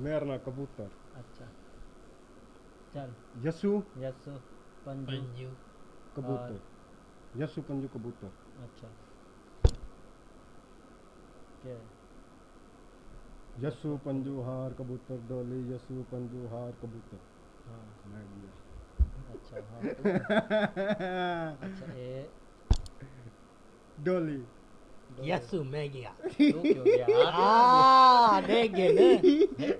मेरा ना कबूतर। अच्छा चल। यसु यसु पंजू कबूतर। यसु पंजू कबूतर। अच्छा क्या है? यसु पंजू हार कबूतर डोली यसु पंजू हार कबूतर। हाँ मैं गया। अच्छा हाँ अच्छा ए डोली यसु मैं गया। तू क्यों गया? देख गए ना।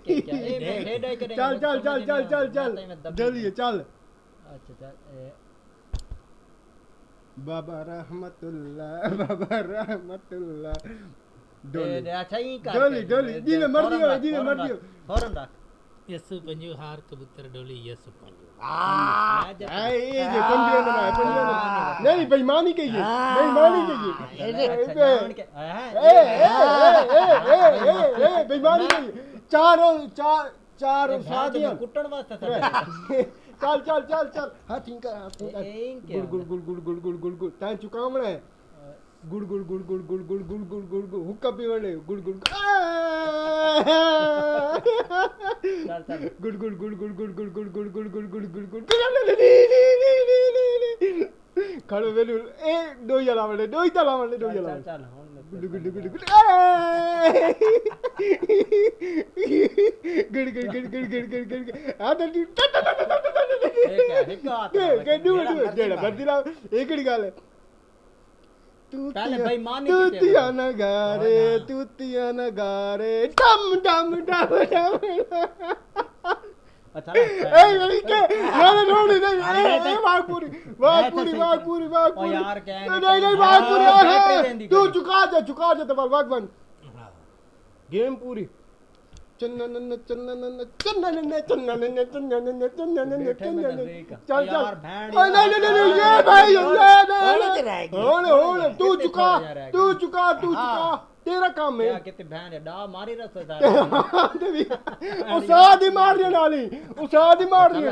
क्या ए मैं डे करेंगे। चल चल चल चल चल चल डोली चल। अच्छा चल ए बाबा रहमतुल्लाह बाबा रहमतुल्लाह डोली अच्छा ही कर डोली डोली जी में मर्जी हो जी में मर्जी हो फौरन रख। यसु पंजू हार कबूतर डोली यसु पंजू। ये पंजे ना पंजे ना नहीं बेईमानी कहिए बेईमानी कहिए बेईमानी कहिए चारों शादियां कुटण वास्ते चल चल चल चल हाथ इनका गुड़ गुड़ गुड़ गुड़ गुड़ गुड़ गुड़ गुड़ तां चुकावना है गुड़ गुड़ गुड़ गुड़ गुड़ गुड़ गुड़ गुड़ गुड़ गुड़ हुक्का पीवड़े गुड़ गुड़ चल चल गुड़ गुड़ गुड़ गुड़ गुड़ गुड़ गुड़ गुड़ गुड़ गुड़ गुड़ गुड़ गुड़ खड़ो वेलू ए डोई लावड़े डोई ता लावड़े डोई चल लावड़े चल हुन गुड़ गुड़ गुड़ गुड़ गुड़ गुड़ गुड़ गुड़ गुड़ गुड़ गुड़ आ दी के डू जेड़ा बंदी ला एकड़ी गल है पहले बेईमानी तूतिया नगारे डम डम डम डम अच्छा ए मेरी के ना रोड़ी नहीं वाग पूरी ओ यार क्या नहीं वाग पूरी तू चुका जा तो वाग बन गेम पूरी चन्नन चन्नन चन्नन चन्नन चन्नन चन्नन चल चल नहीं ये भाई होने तू चुका तेरा काम है क्या कितने बहन है डा मारी रसदार उसाद ही मार रही नाली उसाद ही मार रही